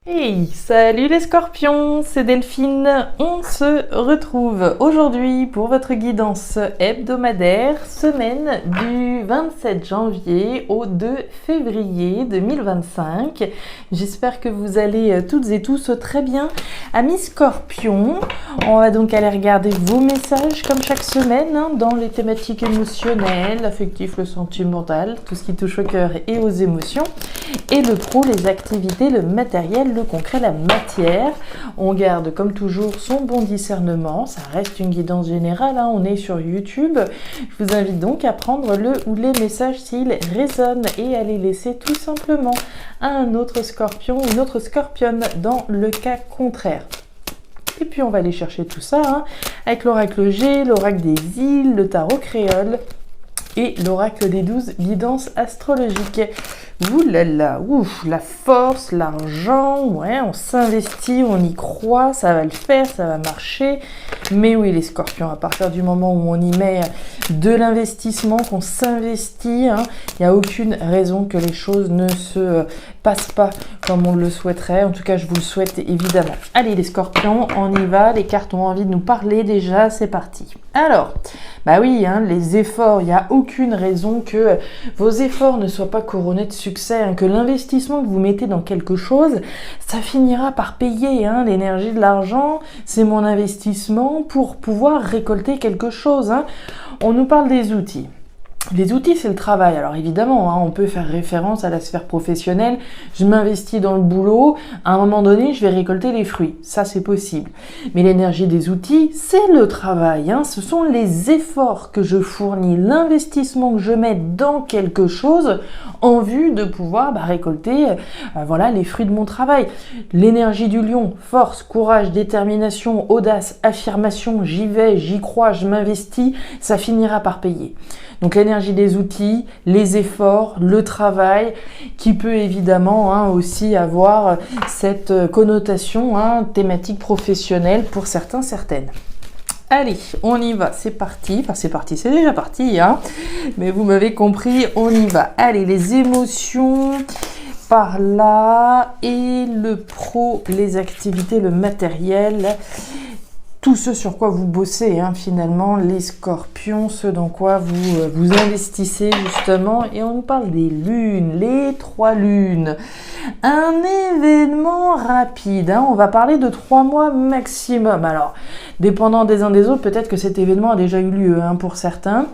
Hey, salut les scorpions, c'est Delphine. On se retrouve aujourd'hui pour votre guidance hebdomadaire, semaine du 27 janvier au 2 février 2025. J'espère que vous allez toutes et tous très bien. Amis scorpions, on va donc aller regarder vos messages comme chaque semaine dans les thématiques émotionnelles, affectives, le sentimental, tout ce qui touche au cœur et aux émotions. Et le pro, les activités, le matériel, le concret, la matière. On garde comme toujours son bon discernement. Ça reste une guidance générale, on est sur YouTube. Je vous invite donc à prendre le ou les messages s'ils résonnent et à les laisser tout simplement à un autre scorpion ou une autre scorpionne dans le cas contraire. Et puis on va aller chercher tout ça avec l'oracle G, l'oracle des îles, le tarot créole et l'oracle des 12 guidances astrologiques. Ouh là là, ouf, la force, l'argent, ouais, on s'investit, on y croit, ça va le faire, ça va marcher. Mais oui, les scorpions, à partir du moment où on y met de l'investissement, qu'on s'investit, il n'y a aucune raison que les choses ne se passent pas comme on le souhaiterait. En tout cas, je vous le souhaite évidemment. Allez les scorpions, on y va, les cartes ont envie de nous parler déjà, c'est parti. Alors, bah oui, les efforts, il n'y a aucune raison que vos efforts ne soient pas couronnés de succès, que l'investissement que vous mettez dans quelque chose, ça finira par payer. L'énergie de l'argent, c'est mon investissement pour pouvoir récolter quelque chose. On nous parle des outils. Les outils, c'est le travail. Alors évidemment, on peut faire référence à la sphère professionnelle. Je m'investis dans le boulot. À un moment donné, je vais récolter les fruits. Ça, c'est possible. Mais l'énergie des outils, c'est le travail. Ce sont les efforts que je fournis, l'investissement que je mets dans quelque chose en vue de pouvoir récolter les fruits de mon travail. L'énergie du lion, force, courage, détermination, audace, affirmation, j'y vais, j'y crois, je m'investis, ça finira par payer. Donc l'énergie des outils, les efforts, le travail, qui peut évidemment aussi avoir cette connotation thématique professionnelle pour certains, certaines. Allez, on y va, c'est parti. Enfin, c'est déjà parti, mais vous m'avez compris, on y va. Allez, les émotions par là et le pro, les activités, le matériel. Tout ce sur quoi vous bossez, finalement, les scorpions, ce dans quoi vous investissez justement. Et on nous parle des lunes, les 3 lunes. Un événement rapide, on va parler de 3 mois maximum. Alors, dépendant des uns des autres, peut-être que cet événement a déjà eu lieu pour certains.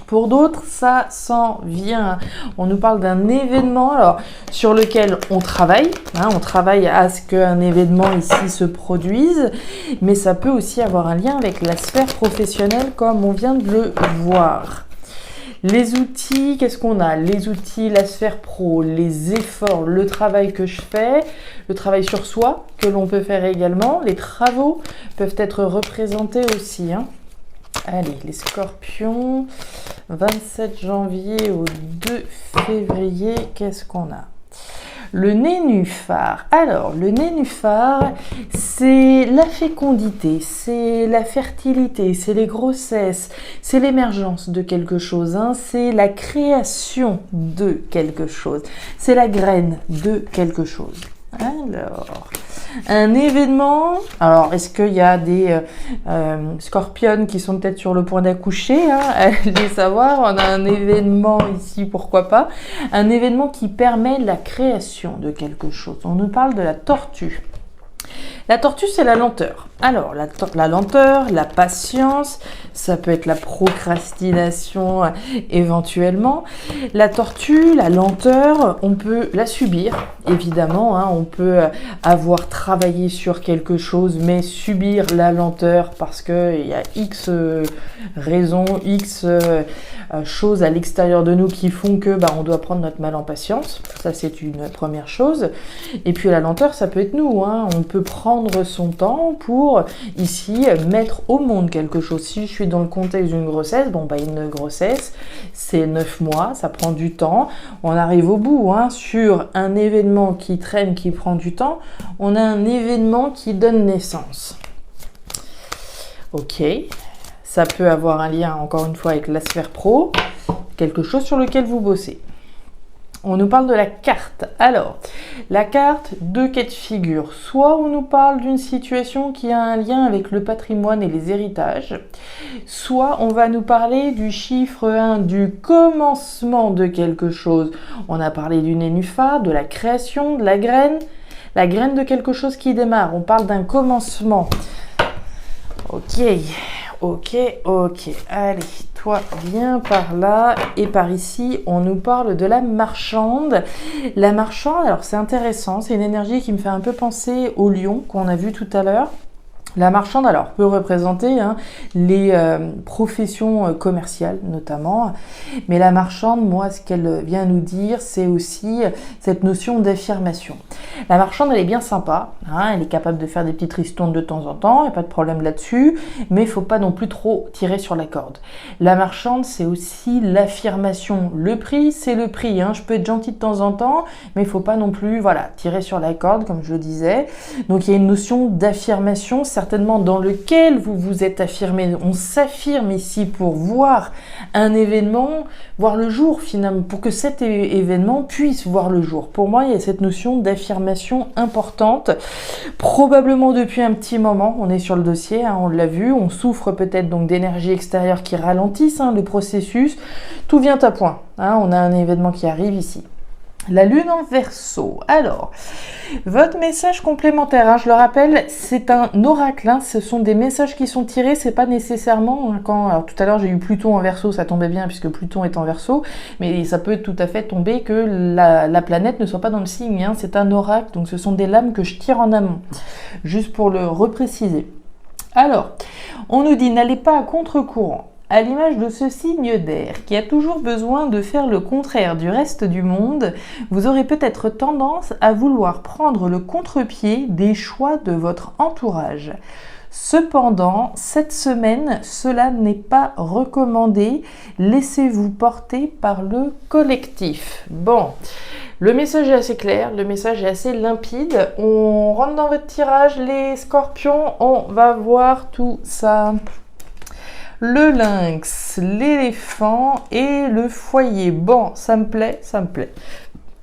Pour d'autres, ça s'en vient. On nous parle d'un événement sur lequel on travaille. On travaille à ce qu'un événement ici se produise. Mais ça peut aussi avoir un lien avec la sphère professionnelle comme on vient de le voir. Les outils, qu'est-ce qu'on a? Les outils, la sphère pro, les efforts, le travail que je fais, le travail sur soi que l'on peut faire également. Les travaux peuvent être représentés aussi. Allez, les scorpions, 27 janvier au 2 février, qu'est-ce qu'on a? Le nénuphar. Alors, le nénuphar, c'est la fécondité, c'est la fertilité, c'est les grossesses, c'est l'émergence de quelque chose, c'est la création de quelque chose, c'est la graine de quelque chose. Alors, un événement. Alors, est-ce qu'il y a des scorpionnes qui sont peut-être sur le point d'accoucher? Allez savoir, on a un événement ici, pourquoi pas. Un événement qui permet la création de quelque chose. On nous parle de la tortue. La tortue, c'est la lenteur. Alors, la lenteur, la patience, ça peut être la procrastination éventuellement. La tortue, la lenteur, on peut la subir, évidemment. On peut avoir travaillé sur quelque chose, mais subir la lenteur parce qu'il y a X raisons, X choses à l'extérieur de nous qui font que on doit prendre notre mal en patience. Ça, c'est une première chose. Et puis la lenteur, ça peut être nous. On peut prendre son temps pour ici mettre au monde quelque chose. Si je suis dans le contexte d'une grossesse, une grossesse, c'est 9 mois, ça prend du temps. On arrive au bout sur un événement qui traîne, qui prend du temps. On a un événement qui donne naissance. Ok. Ça peut avoir un lien, encore une fois, avec la sphère pro, quelque chose sur lequel vous bossez. On nous parle de la carte. Alors, la carte, deux cas de figure. Soit on nous parle d'une situation qui a un lien avec le patrimoine et les héritages, soit on va nous parler du chiffre 1, du commencement de quelque chose. On a parlé du nénuphar, de la création, de la graine de quelque chose qui démarre. On parle d'un commencement. Ok. Allez, toi, viens par là. Et par ici, on nous parle de la marchande. La marchande, alors c'est intéressant, c'est une énergie qui me fait un peu penser au lion qu'on a vu tout à l'heure. La marchande, alors, peut représenter les professions commerciales, notamment. Mais la marchande, moi, ce qu'elle vient nous dire, c'est aussi cette notion d'affirmation. La marchande, elle est bien sympa. Elle est capable de faire des petites ristournes de temps en temps, il n'y a pas de problème là-dessus. Mais il ne faut pas non plus trop tirer sur la corde. La marchande, c'est aussi l'affirmation. Le prix, c'est le prix. Je peux être gentil de temps en temps, mais il ne faut pas non plus tirer sur la corde, comme je le disais. Donc, il y a une notion d'affirmation, certainement dans lequel vous vous êtes affirmé. On s'affirme ici pour voir un événement, voir le jour finalement, pour que cet événement puisse voir le jour. Pour moi, il y a cette notion d'affirmation importante, probablement depuis un petit moment. On est sur le dossier, on l'a vu, on souffre peut-être donc d'énergie extérieure qui ralentissent le processus. Tout vient à point. On a un événement qui arrive ici. La lune en Verseau. Alors, votre message complémentaire, je le rappelle, c'est un oracle. Ce sont des messages qui sont tirés, c'est pas nécessairement alors tout à l'heure j'ai eu Pluton en Verseau, ça tombait bien puisque Pluton est en Verseau, mais ça peut tout à fait tomber que la planète ne soit pas dans le signe. C'est un oracle, donc ce sont des lames que je tire en amont, juste pour le repréciser. Alors, on nous dit n'allez pas à contre-courant. À l'image de ce signe d'air qui a toujours besoin de faire le contraire du reste du monde, vous aurez peut-être tendance à vouloir prendre le contre-pied des choix de votre entourage. Cependant, cette semaine, cela n'est pas recommandé. Laissez-vous porter par le collectif. Bon, le message est assez clair, le message est assez limpide. On rentre dans votre tirage, les scorpions, on va voir tout ça. Le lynx, l'éléphant et le foyer. Bon, ça me plaît.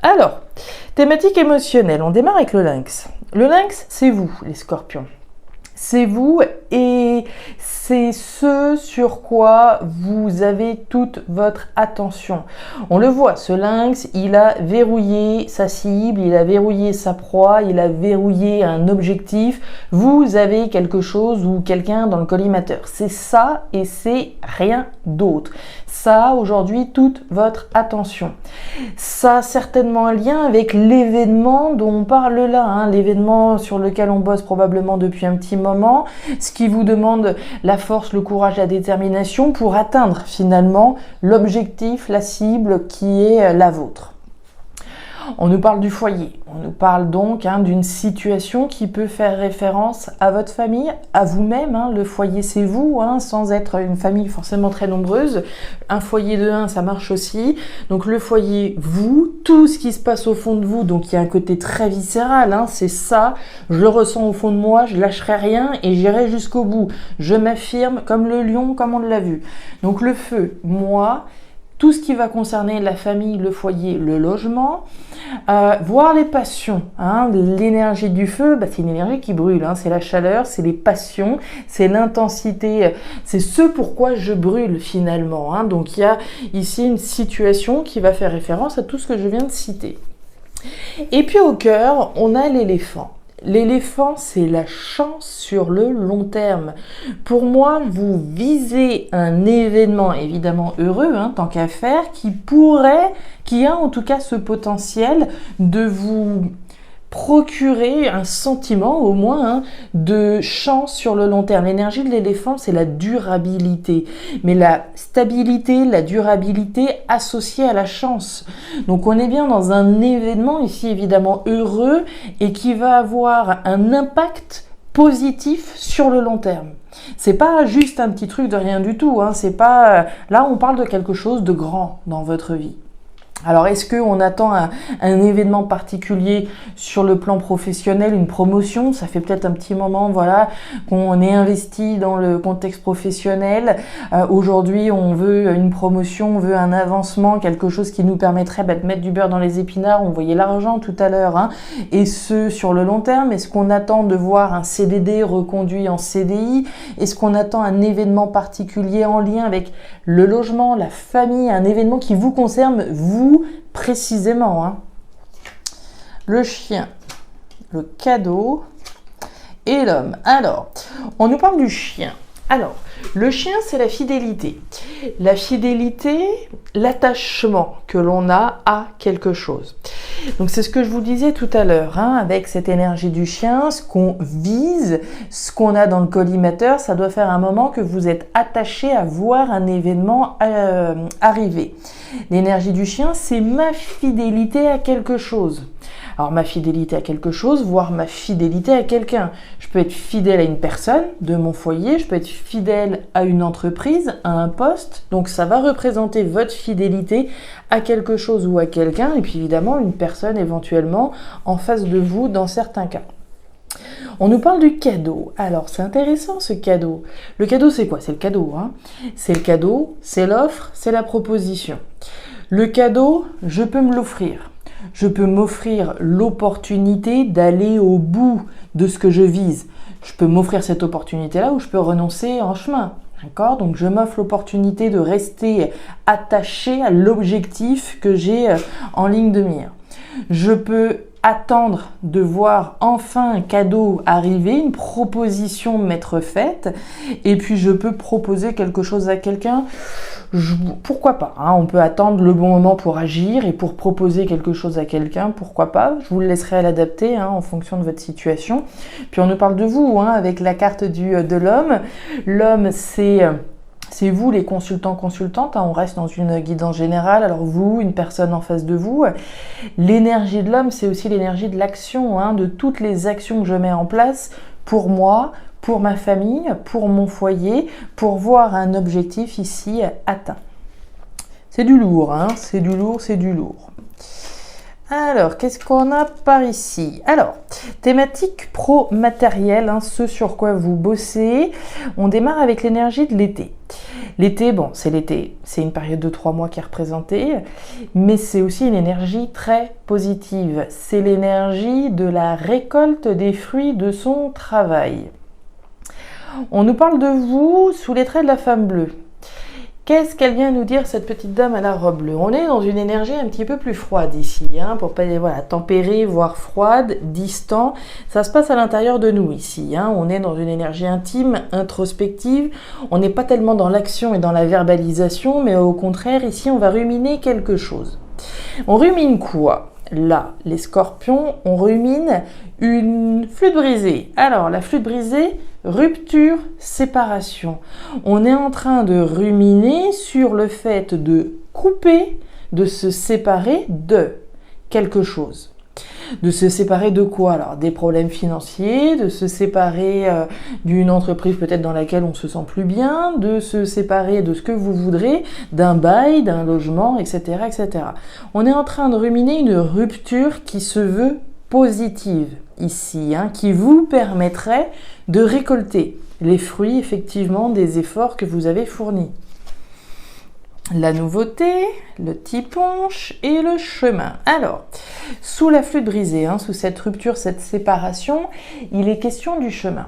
Alors, thématique émotionnelle, on démarre avec le lynx. Le lynx, c'est vous, les scorpions. C'est vous et c'est ce sur quoi vous avez toute votre attention. On le voit, ce lynx, il a verrouillé sa cible, il a verrouillé sa proie, il a verrouillé un objectif. Vous avez quelque chose ou quelqu'un dans le collimateur. C'est ça et c'est rien d'autre. Ça a aujourd'hui toute votre attention. Ça a certainement un lien avec l'événement dont on parle là, l'événement sur lequel on bosse probablement depuis un petit moment, ce qui vous demande la force, le courage, la détermination pour atteindre finalement l'objectif, la cible qui est la vôtre. On nous parle du foyer, on nous parle donc d'une situation qui peut faire référence à votre famille, à vous-même. Le foyer c'est vous, sans être une famille forcément très nombreuse. Un foyer de 1, ça marche aussi. Donc le foyer, vous, tout ce qui se passe au fond de vous, donc il y a un côté très viscéral, c'est ça, je le ressens au fond de moi, je lâcherai rien et j'irai jusqu'au bout. Je m'affirme comme le lion, comme on l'a vu. Donc le feu, moi, tout ce qui va concerner la famille, le foyer, le logement, voir les passions, l'énergie du feu, c'est une énergie qui brûle, c'est la chaleur, c'est les passions, c'est l'intensité, c'est ce pourquoi je brûle finalement. Donc il y a ici une situation qui va faire référence à tout ce que je viens de citer. Et puis au cœur, on a l'éléphant. L'éléphant, c'est la chance sur le long terme. Pour moi, vous visez un événement évidemment heureux, tant qu'à faire, qui a en tout cas ce potentiel de vous procurer un sentiment au moins de chance sur le long terme. L'énergie de l'éléphant, c'est la durabilité, mais la stabilité, la durabilité associée à la chance. Donc on est bien dans un événement ici évidemment heureux et qui va avoir un impact positif sur le long terme. C'est pas juste un petit truc de rien du tout, c'est pas là on parle de quelque chose de grand dans votre vie. Alors, est-ce qu'on attend un événement particulier sur le plan professionnel, une promotion? Ça fait peut-être un petit moment, voilà, qu'on est investi dans le contexte professionnel. Aujourd'hui, on veut une promotion, on veut un avancement, quelque chose qui nous permettrait de mettre du beurre dans les épinards. On voyait l'argent tout à l'heure, hein, et ce, sur le long terme. Est-ce qu'on attend de voir un CDD reconduit en CDI? Est-ce qu'on attend un événement particulier en lien avec le logement, la famille, un événement qui vous concerne, vous, précisément, hein. Le chien, le cadeau et l'homme. Alors, on nous parle du chien. Alors, le chien, c'est la fidélité. La fidélité, l'attachement que l'on a à quelque chose. Donc, c'est ce que je vous disais tout à l'heure, hein, avec cette énergie du chien, ce qu'on vise, ce qu'on a dans le collimateur, ça doit faire un moment que vous êtes attaché à voir un événement arriver. L'énergie du chien, c'est ma fidélité à quelque chose. Alors, ma fidélité à quelque chose, voire ma fidélité à quelqu'un. Je peux être fidèle à une personne de mon foyer, je peux être fidèle à une entreprise, à un poste. Donc, ça va représenter votre fidélité à quelque chose ou à quelqu'un. Et puis, évidemment, une personne éventuellement en face de vous dans certains cas. On nous parle du cadeau. Alors, c'est intéressant ce cadeau. Le cadeau, c'est quoi? C'est le cadeau, hein. C'est le cadeau, c'est l'offre, c'est la proposition. Le cadeau, je peux me l'offrir. Je peux m'offrir l'opportunité d'aller au bout de ce que je vise. Je peux m'offrir cette opportunité-là ou je peux renoncer en chemin. D'accord? Donc, je m'offre l'opportunité de rester attaché à l'objectif que j'ai en ligne de mire. Je peux attendre de voir enfin un cadeau arriver, une proposition m'être faite, et puis je peux proposer quelque chose à quelqu'un. Pourquoi pas, hein, on peut attendre le bon moment pour agir et pour proposer quelque chose à quelqu'un, pourquoi pas. Je vous le laisserai à l'adapter, hein, en fonction de votre situation. Puis on nous parle de vous, hein, avec la carte de l'homme. L'homme, c'est vous les consultants-consultantes, hein, on reste dans une guidance générale, alors vous, une personne en face de vous. L'énergie de l'homme, c'est aussi l'énergie de l'action, hein, de toutes les actions que je mets en place pour moi, pour ma famille, pour mon foyer, pour voir un objectif ici atteint. C'est du lourd, hein, c'est du lourd, c'est du lourd. Alors, qu'est-ce qu'on a par ici? Alors, thématique pro-matériel, hein, ce sur quoi vous bossez. On démarre avec l'énergie de l'été. L'été, bon, c'est l'été, c'est une période de 3 mois qui est représentée, mais c'est aussi une énergie très positive. C'est l'énergie de la récolte des fruits de son travail. On nous parle de vous sous les traits de la femme bleue. Qu'est-ce qu'elle vient nous dire, cette petite dame à la robe bleue? On est dans une énergie un petit peu plus froide ici, hein, pour pas, voilà, tempérée, voire froide, distant. Ça se passe à l'intérieur de nous ici, hein. On est dans une énergie intime, introspective. On n'est pas tellement dans l'action et dans la verbalisation, mais au contraire, ici, on va ruminer quelque chose. On rumine quoi? Là, les scorpions, on rumine une flûte brisée. Alors, la flûte brisée, rupture, séparation. On est en train de ruminer sur le fait de couper, de se séparer de quelque chose. De se séparer de quoi? Alors, des problèmes financiers, de se séparer d'une entreprise peut-être dans laquelle on se sent plus bien, de se séparer de ce que vous voudrez, d'un bail, d'un logement, etc., etc. On est en train de ruminer une rupture qui se veut positive ici, hein, qui vous permettrait de récolter les fruits effectivement des efforts que vous avez fournis. La nouveauté, le tiponche et le chemin. Alors, sous la flûte brisée, hein, sous cette rupture, cette séparation, il est question du chemin.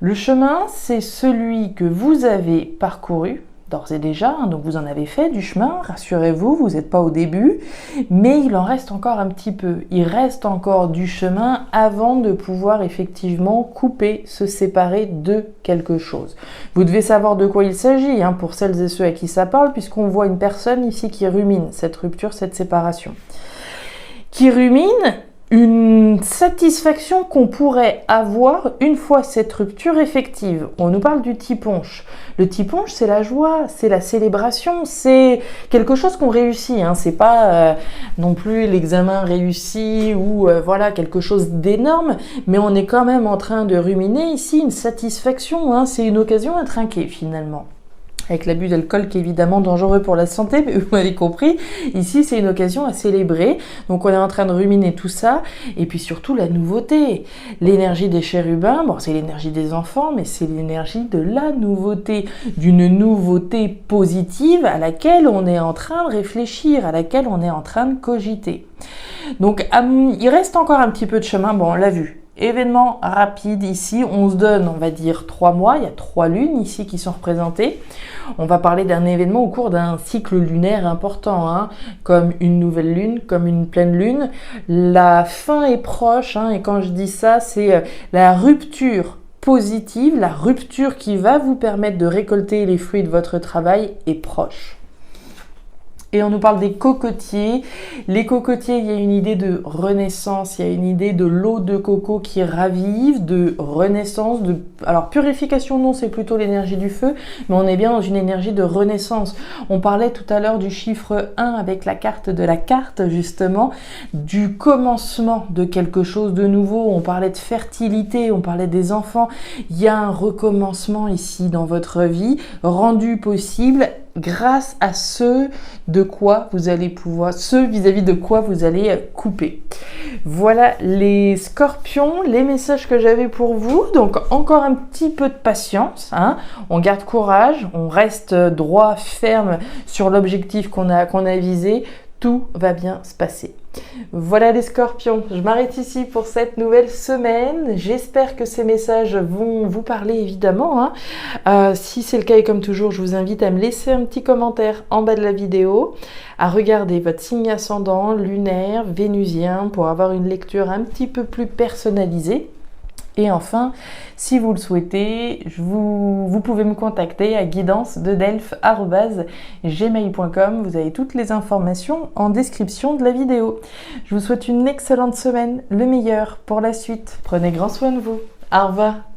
Le chemin, c'est celui que vous avez parcouru, d'ores et déjà, hein, donc vous en avez fait du chemin, rassurez-vous, vous n'êtes pas au début, mais il en reste encore un petit peu. Il reste encore du chemin avant de pouvoir effectivement couper, se séparer de quelque chose. Vous devez savoir de quoi il s'agit, hein, pour celles et ceux à qui ça parle, puisqu'on voit une personne ici qui rumine cette rupture, cette séparation. Qui rumine une satisfaction qu'on pourrait avoir une fois cette rupture effective. On nous parle du tiponche. Le tiponche, c'est la joie, c'est la célébration, c'est quelque chose qu'on réussit, hein. C'est pas non plus l'examen réussi ou voilà quelque chose d'énorme, mais on est quand même en train de ruminer ici une satisfaction, hein. C'est une occasion à trinquer finalement. avec l'abus d'alcool qui est évidemment dangereux pour la santé, mais vous m'avez compris, ici c'est une occasion à célébrer, donc on est en train de ruminer tout ça, et puis surtout la nouveauté, l'énergie des chérubins, bon c'est l'énergie des enfants, mais c'est l'énergie de la nouveauté, d'une nouveauté positive à laquelle on est en train de réfléchir, à laquelle on est en train de cogiter. Donc il reste encore un petit peu de chemin, bon on l'a vu. Événement rapide ici, on se donne, on va dire 3 mois, il y a 3 lunes ici qui sont représentées. On va parler d'un événement au cours d'un cycle lunaire important, hein, comme une nouvelle lune, comme une pleine lune. La fin est proche, hein, et quand je dis ça, c'est la rupture positive, la rupture qui va vous permettre de récolter les fruits de votre travail est proche. Et on nous parle des cocotiers. Les cocotiers, il y a une idée de renaissance, il y a une idée de l'eau de coco qui ravive, de renaissance, alors purification non, c'est plutôt l'énergie du feu, mais on est bien dans une énergie de renaissance. On parlait tout à l'heure du chiffre 1 avec la carte de la carte, justement, du commencement de quelque chose de nouveau. On parlait de fertilité, on parlait des enfants. Il y a un recommencement ici dans votre vie, rendu possible grâce à ce de quoi vous allez pouvoir, ce vis-à-vis de quoi vous allez couper. Voilà les scorpions, les messages que j'avais pour vous. Donc encore un petit peu de patience, hein. On garde courage, on reste droit, ferme sur l'objectif qu'on a visé. Tout va bien se passer. Voilà les scorpions, je m'arrête ici pour cette nouvelle semaine. J'espère que ces messages vont vous parler évidemment, hein. Si c'est le cas et comme toujours, je vous invite à me laisser un petit commentaire en bas de la vidéo, à regarder votre signe ascendant, lunaire, vénusien pour avoir une lecture un petit peu plus personnalisée. Et enfin, si vous le souhaitez, vous pouvez me contacter à guidance-de-delphes@gmail.com. Vous avez toutes les informations en description de la vidéo. Je vous souhaite une excellente semaine, le meilleur pour la suite. Prenez grand soin de vous. Au revoir.